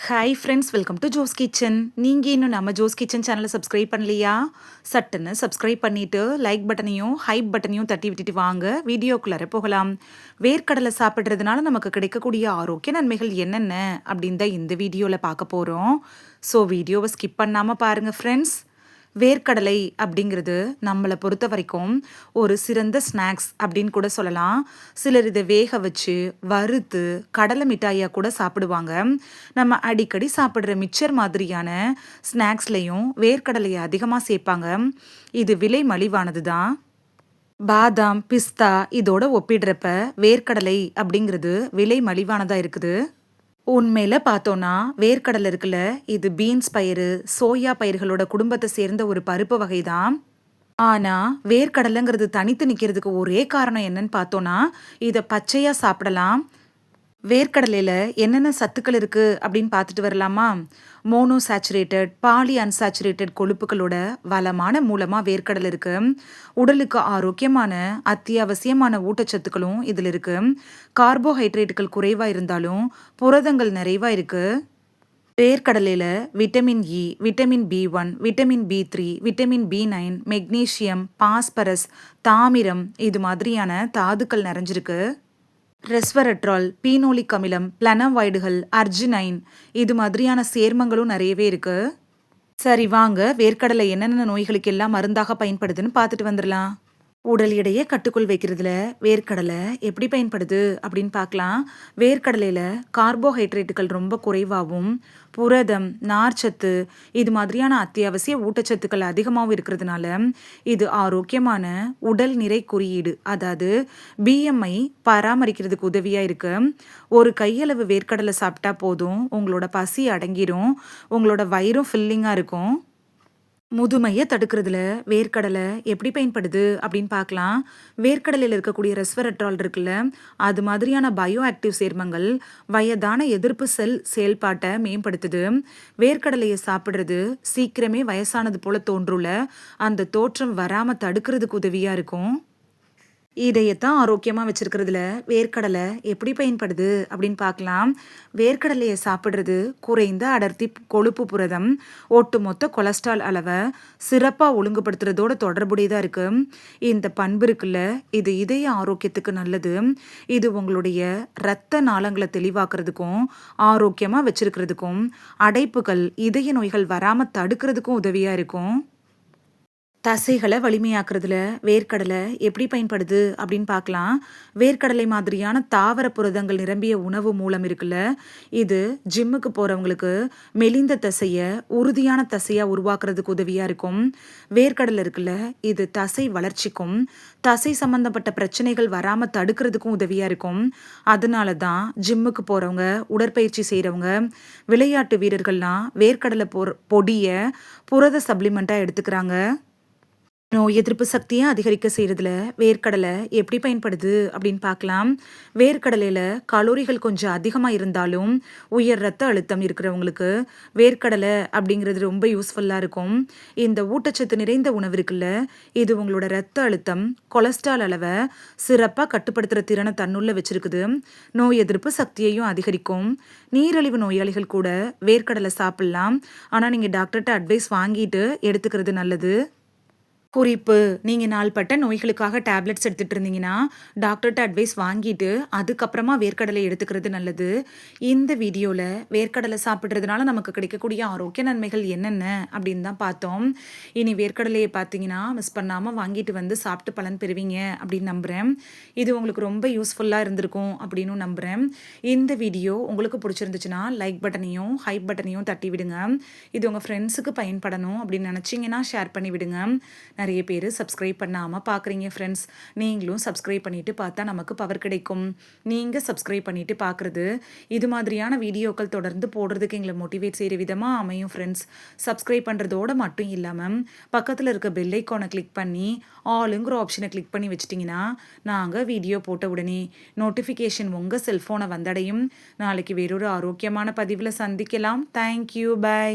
Hi friends, welcome to Jo's kitchen. நீங்கள் இன்னும் நம்ம ஜோஸ் கிச்சன் சேனலை சப்ஸ்கிரைப் பண்ணலையா? சட்டுன்னு சப்ஸ்கிரைப் பண்ணிவிட்டு லைக் பட்டனையும் ஹைப் பட்டனையும் தட்டி விட்டுட்டு வாங்க வீடியோக்குள்ளார போகலாம். வேர்க்கடலை சாப்பிட்றதுனால நமக்கு கிடைக்கக்கூடிய ஆரோக்கிய நன்மைகள் என்னென்ன அப்படின்னு தான் இந்த வீடியோவில் பார்க்க போகிறோம். ஸோ வீடியோவை ஸ்கிப் பண்ணாமல் பாருங்கள் ஃப்ரெண்ட்ஸ். வேர்க்கடலை அப்படிங்கிறது நம்மளை பொறுத்த வரைக்கும் ஒரு சிறந்த ஸ்நாக்ஸ் அப்படின்னு கூட சொல்லலாம். சிலர் இதை வேக வச்சு வறுத்து கடலை மிட்டாயாக கூட சாப்பிடுவாங்க. நம்ம அடிக்கடி சாப்பிட்ற மிக்சர் மாதிரியான ஸ்நாக்ஸ்லேயும் வேர்க்கடலையை அதிகமாக சேர்ப்பாங்க. இது விலை மலிவானது தான். பாதாம், பிஸ்தா இதோட ஒப்பிடுறப்ப வேர்க்கடலை அப்படிங்கிறது விலை மலிவானதாக இருக்குது. உண்மையில பார்த்தோன்னா வேர்க்கடலை இருக்குல்ல, இது பீன்ஸ் பயிறு, சோயா பயிர்களோட குடும்பத்தை சேர்ந்த ஒரு பருப்பு வகை தான். ஆனா வேர்க்கடலைங்கிறது தனித்து நிற்கிறதுக்கு ஒரே காரணம் என்னன்னு பார்த்தோன்னா, இதை பச்சையா சாப்பிடலாம். வேர்க்கடலையில் என்னென்ன சத்துக்கள் இருக்குது அப்படின்னு பார்த்துட்டு வரலாமா? மோனோசாச்சுரேட்டட், பாலி அன்சாச்சுரேட்டட் கொழுப்புகளோட வளமான மூலமாக வேர்க்கடலை இருக்குது. உடலுக்கு ஆரோக்கியமான அத்தியாவசியமான ஊட்டச்சத்துக்களும் இதில் இருக்குது. கார்போஹைட்ரேட்டுகள் குறைவாக இருந்தாலும் புரதங்கள் நிறைவாக இருக்குது. வேர்க்கடலையில் விட்டமின் இ, விட்டமின் பி1, விட்டமின் பி3, விட்டமின் பி9, மெக்னீசியம், பாஸ்பரஸ், தாமிரம் இது மாதிரியான தாதுக்கள் நிறைஞ்சிருக்கு. ரெஸ்வரட்ரால், பீனோலிக் அமிலம், பிளனவாய்டுகள், அர்ஜினைன் இது மாதிரியான சேர்மங்களும் நிறையவே இருக்கு. சரி வாங்க, வேர்க்கடலை என்னென்ன நோய்களுக்கு எல்லாம் மருந்தாக பயன்படுதுன்னு பார்த்துட்டு வந்துடலாம். உடல் எடையை கட்டுக்குள் வைக்கிறதுல வேர்க்கடலை எப்படி பயன்படுது அப்படின்னு பார்க்கலாம். வேர்க்கடலையில் கார்போஹைட்ரேட்டுகள் ரொம்ப குறைவாகவும் புரதம், நார்ச்சத்து இது மாதிரியான அத்தியாவசிய ஊட்டச்சத்துக்கள் அதிகமாகவும் இருக்கிறதுனால இது ஆரோக்கியமான உடல் நிறை குறியீடு, அதாவது பிஎம்ஐ பராமரிக்கிறதுக்கு உதவியாக இருக்கு. ஒரு கையளவு வேர்க்கடலை சாப்பிட்டா போதும், உங்களோட பசி அடங்கிடும், உங்களோட வயிறும் ஃபில்லிங்காக இருக்கும். முதுமையை தடுக்கிறதுல வேர்க்கடலை எப்படி பயன்படுது அப்படின்னு பார்க்கலாம். வேர்க்கடலையில் இருக்கக்கூடிய ரெஸ்வரட்ரால் இருக்குல்ல, அது மாதிரியான பயோ ஆக்டிவ் சேர்மங்கள் வயதான எதிர்ப்பு செல் செயல்பாட்டை மேம்படுத்துது. வேர்க்கடலையை சாப்பிட்றது சீக்கிரமே வயசானது போல தோன்றுல அந்த தோற்றம் வராமல் தடுக்கிறதுக்கு உதவியாக இருக்கும். இதையத்தான் ஆரோக்கியமாக வச்சுருக்கிறதுல வேர்க்கடலை எப்படி பயன்படுது அப்படின்னு பார்க்கலாம். வேர்க்கடலையை சாப்பிட்றது குறைந்த அடர்த்தி கொழுப்பு புரதம் ஒட்டுமொத்த கொலஸ்ட்ரால் அளவை சிறப்பாக ஒழுங்குபடுத்துறதோட தொடர்புடையதாக இருக்குது. இந்த பண்பு இருக்குல்ல, இது இதய ஆரோக்கியத்துக்கு நல்லது. இது உங்களுடைய இரத்த நாளங்களை தெளிவாக்குறதுக்கும் ஆரோக்கியமாக வச்சுருக்கிறதுக்கும் அடைப்புகள், இதய நோய்கள் வராமல் தடுக்கிறதுக்கும் உதவியாக இருக்கும். தசைகளை வலிமையாக்குறதுல வேர்க்கடலை எப்படி பயன்படுது அப்படின்னு பார்க்கலாம். வேர்க்கடலை மாதிரியான தாவர புரதங்கள் நிரம்பிய உணவு மூலம் இருக்குல்ல, இது ஜிம்முக்கு போகிறவங்களுக்கு மெலிந்த தசையை உறுதியான தசையாக உருவாக்குறதுக்கு உதவியாக இருக்கும். வேர்க்கடலை இருக்குல்ல, இது தசை வளர்ச்சிக்கும் தசை சம்பந்தப்பட்ட பிரச்சனைகள் வராமல் தடுக்கிறதுக்கும் உதவியாக இருக்கும். அதனால தான் ஜிம்முக்கு போகிறவங்க, உடற்பயிற்சி செய்கிறவங்க, விளையாட்டு வீரர்கள்லாம் வேர்க்கடலை பொடியை புரத சப்ளிமெண்ட்டாக எடுத்துக்கிறாங்க. நோய் எதிர்ப்பு சக்தியை அதிகரிக்க செய்கிறதுல வேர்க்கடலை எப்படி பயன்படுது அப்படின்னு பார்க்கலாம். வேர்க்கடலையில் கலோரிகள் கொஞ்சம் அதிகமாக இருந்தாலும் உயர் ரத்த அழுத்தம் இருக்கிறவங்களுக்கு வேர்க்கடலை அப்படிங்கிறது ரொம்ப யூஸ்ஃபுல்லாக இருக்கும். இந்த ஊட்டச்சத்து நிறைந்த உணவு இருக்குல்ல, இது உங்களோட ரத்த அழுத்தம், கொலஸ்ட்ரால் அளவை சிறப்பாக கட்டுப்படுத்துகிற திறனை தன்னுள்ள வச்சிருக்குது. நோய் எதிர்ப்பு சக்தியையும் அதிகரிக்கும். நீரிழிவு நோயாளிகள் கூட வேர்க்கடலை சாப்பிட்லாம். ஆனால் நீங்கள் டாக்டர்கிட்ட அட்வைஸ் வாங்கிட்டு எடுத்துக்கிறது நல்லது. குறிப்பு: நீங்கள் நாள்பட்ட நோய்களுக்காக டேப்லெட்ஸ் எடுத்துகிட்டு இருந்தீங்கன்னா டாக்டர்கிட்ட அட்வைஸ் வாங்கிட்டு அதுக்கப்புறமா வேர்க்கடலை எடுத்துக்கிறது நல்லது. இந்த வீடியோவில் வேர்க்கடலை சாப்பிட்றதுனால நமக்கு கிடைக்கக்கூடிய ஆரோக்கிய நன்மைகள் என்னென்ன அப்படின்னு தான் பார்த்தோம். இனி வேர்க்கடலையை பார்த்தீங்கன்னா மிஸ் பண்ணாமல் வாங்கிட்டு வந்து சாப்பிட்டு பலன் பெறுவீங்க அப்படின்னு நம்புகிறேன். இது உங்களுக்கு ரொம்ப யூஸ்ஃபுல்லாக இருந்திருக்கும் அப்படின்னு நம்புகிறேன். இந்த வீடியோ உங்களுக்கு பிடிச்சிருந்துச்சுன்னா லைக் பட்டனையும் ஹைப் பட்டனையும் தட்டி விடுங்க. இது உங்கள் ஃப்ரெண்ட்ஸுக்கு பயன்படணும் அப்படின்னு நினச்சிங்கன்னா ஷேர் பண்ணி விடுங்க. நிறைய பேர் சப்ஸ்கிரைப் பண்ணாமல் பார்க்குறீங்க ஃப்ரெண்ட்ஸ். நீங்களும் சப்ஸ்கிரைப் பண்ணிவிட்டு பார்த்தா நமக்கு பவர் கிடைக்கும். நீங்கள் சப்ஸ்கிரைப் பண்ணிவிட்டு பார்க்குறது இது மாதிரியான வீடியோக்கள் தொடர்ந்து போடுறதுக்கு எங்களை மோட்டிவேட் செய்கிற விதமாக அமையும் ஃப்ரெண்ட்ஸ். சப்ஸ்கிரைப் பண்ணுறதோடு மட்டும் இல்லாமல் பக்கத்தில் இருக்க பெல் ஐக்கானை கிளிக் பண்ணி ஆளுங்கிற ஆப்ஷனை கிளிக் பண்ணி வச்சிட்டிங்கன்னா நாங்கள் வீடியோ போட்ட உடனே நோட்டிஃபிகேஷன் உங்கள் செல்ஃபோனை வந்தடையும். நாளைக்கு வேறொரு ஆரோக்கியமான பதிவில் சந்திக்கலாம். Thank you, by.